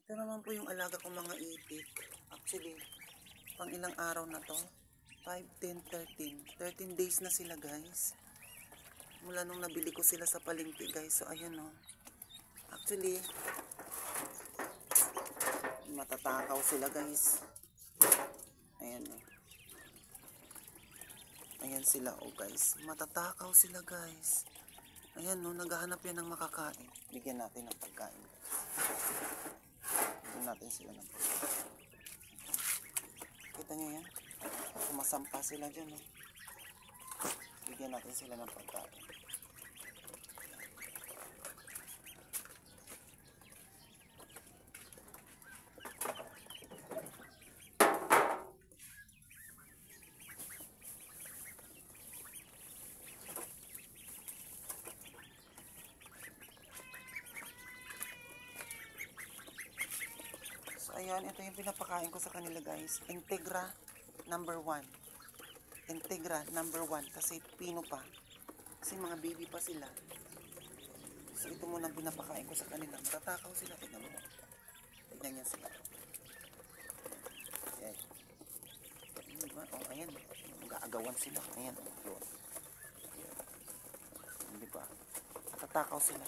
Ito naman po yung alaga kong mga itik. Actually, pang ilang araw na to? 5, 10, 13 days na sila guys. Mula nung nabili ko sila sa palengke guys. So ayun o. Actually, matatakaw sila guys. Ayan o. Ayan sila o guys. Matatakaw sila guys. Ayan o. Naghahanap yan ng makakain. Bigyan natin ng pagkain. Bigyan natin sila ng pagkain. Kita nyo yan? Sumasampa sila dyan o. Bigyan natin sila ng pagkain. Ayan, ito yung pinapakain ko sa kanila guys. Integra number 1. Integra number 1. Kasi pino pa. Kasi mga baby pa sila. So ito muna pinapakain ko sa kanila. Tatakaw sila. Tignan mo. Tignan niya sila. Ayan. Diba? O, ayan. Mag-aagawan sila. Ayan. Yun. Diba? Tatakaw sila.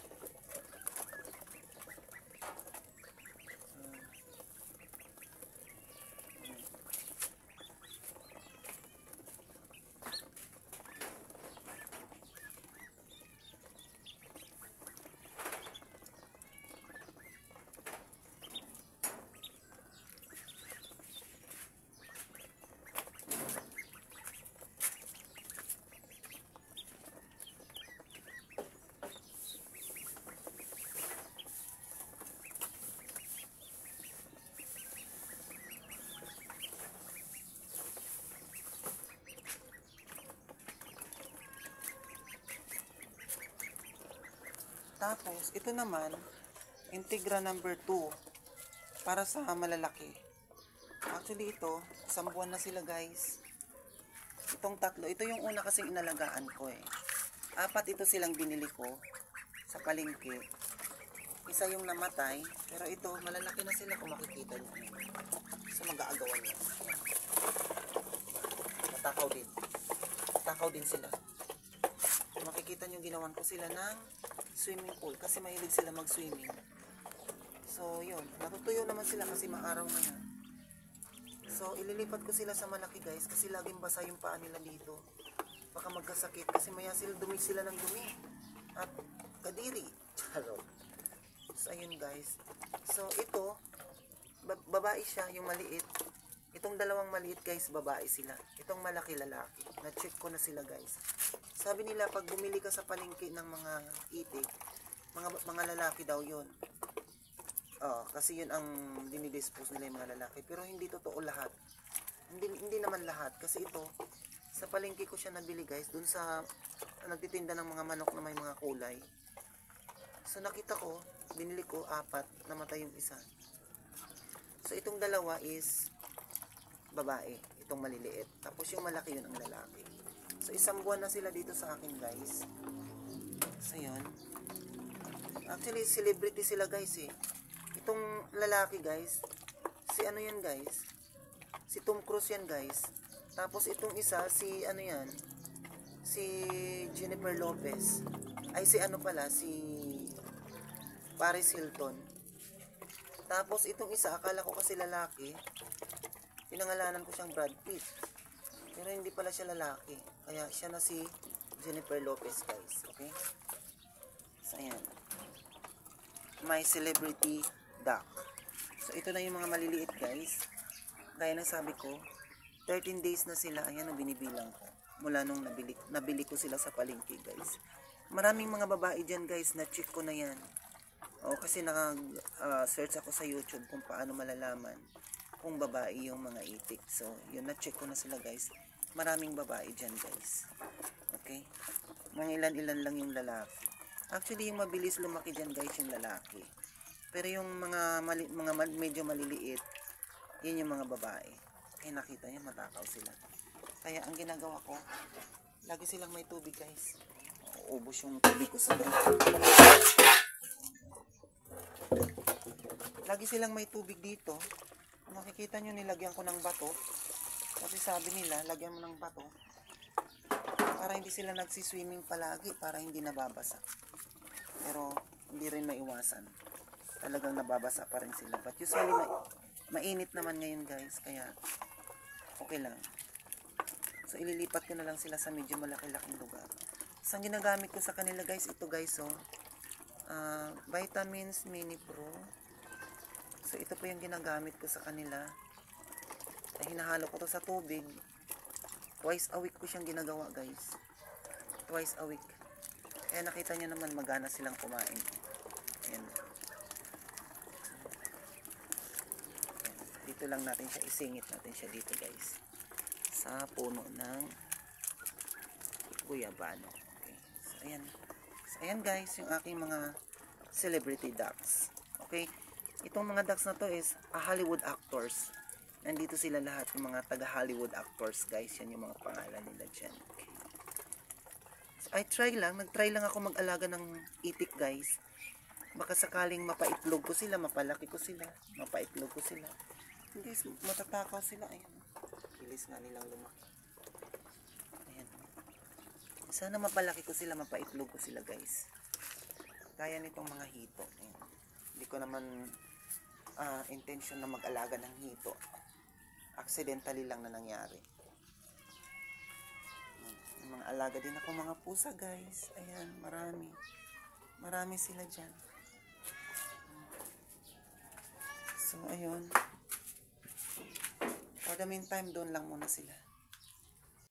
Tapos, ito naman, Integra number 2 para sa malalaki. Actually, ito, 1 buwan na sila guys. Itong tatlo, ito yung una kasing inalagaan ko eh. 4 ito silang binili ko sa palengke. Isa yung namatay, pero ito, malalaki na sila kung makikita nyo. So, mag-aagawan nyo. Matakaw din. Matakaw din sila. Makikita nyo, ginawan ko sila ng swimming pool kasi mahilig sila mag-swimming. So yun, natutuyo naman sila kasi maaraw ngayon. So ililipat ko sila sa malaki guys kasi laging basa yung paa nila dito. Baka magkasakit kasi maya sila dumi sila ng dumi at kadiri. Charot. So ayun guys. So ito, babae siya, yung maliit. Itong dalawang maliit guys, babae sila. Itong malaki lalaki. Na-check ko na sila guys. Sabi nila pag bumili ka sa palengke ng mga itik, mga lalaki daw yun. Kasi yun ang dinidispose nila yung mga lalaki. Pero hindi totoo lahat. Hindi naman lahat. Kasi ito, sa palengke ko siya nabili guys. Dun sa nagtitinda ng mga manok na may mga kulay. So nakita ko, binili ko 4, namatay yung isa. So itong dalawa is babae. Itong maliliit. Tapos yung malaki yun ang lalaki. So, 1 buwan na sila dito sa akin, guys. So, yun. Actually, celebrity sila, guys, eh. Itong lalaki, guys, si ano yan, guys? Si Tom Cruise yan, guys. Tapos, itong isa, si ano yan? Si Jennifer Lopez. Ay, si ano pala? Si Paris Hilton. Tapos, itong isa, akala ko kasi lalaki. Pinangalanan ko siyang Brad Pitt. Pero hindi pala siya lalaki. Kaya siya na si Jennifer Lopez guys. Okay? So ayan. My celebrity duck. So ito na yung mga maliliit guys. Gaya ng sabi ko, 13 days na sila. Ayan ang binibilang ko. Mula nung nabili ko sila sa palengke guys. Maraming mga babae dyan guys. Na-check ko na yan. Kasi naka-search ako sa YouTube kung paano malalaman kung babae yung mga itik. So, yun, na-check ko na sila guys. Maraming babae dyan guys. Okay? Mga ilan-ilan lang yung lalaki. Actually, yung mabilis lumaki dyan guys yung lalaki. Pero yung mga medyo maliliit, yun yung mga babae. Nakita nyo, matakaw sila. Kaya ang ginagawa ko, lagi silang may tubig guys. Ubos yung tubig ko sa lagi silang may tubig dito. Makikita nyo, nilagyan ko ng bato. Kasi sabi nila, lagyan mo ng bato para hindi sila nagsiswimming palagi, para hindi nababasa. Pero hindi rin maiwasan. Talagang nababasa pa rin sila. But usually, mainit naman ngayon guys, kaya okay lang. So ililipat ko na lang sila sa medyo malaki-laking lugar. Isang ginagamit ko sa kanila guys, ito guys, so Vitamins Mini Pro. So ito po yung ginagamit ko sa kanila. Ay, hinahalo ko to sa tubig. Twice a week ko siyang ginagawa guys. Twice a week. Kaya nakita nyo naman magana silang kumain. Ayan. Dito lang natin siya, isingit natin siya dito guys. Sa puno ng guyabano. Okay. So ayan. So ayan guys, yung aking mga celebrity ducks. Okay. Itong mga ducks na to is Hollywood actors. Nandito sila lahat, yung mga taga Hollywood actors guys. Yan yung mga pangalan nila dyan. Okay. So I nag-try lang ako mag-alaga ng itik guys. Baka sakaling mapaitlog ko sila, mapalaki ko sila, mapaitlog ko sila. Hindi, matatakaw sila. Ayan. Bilis nga nilang lumaki. Ayan. Sana mapalaki ko sila, mapaitlog ko sila guys. Kaya nitong mga hito. Ayan. Hindi ko naman intention na mag-alaga ng hito. Accidentally lang na nangyari. Yung mga alaga din ako mga pusa guys. Ayan, marami. Marami sila dyan. So, ayun. For the meantime, doon lang muna sila.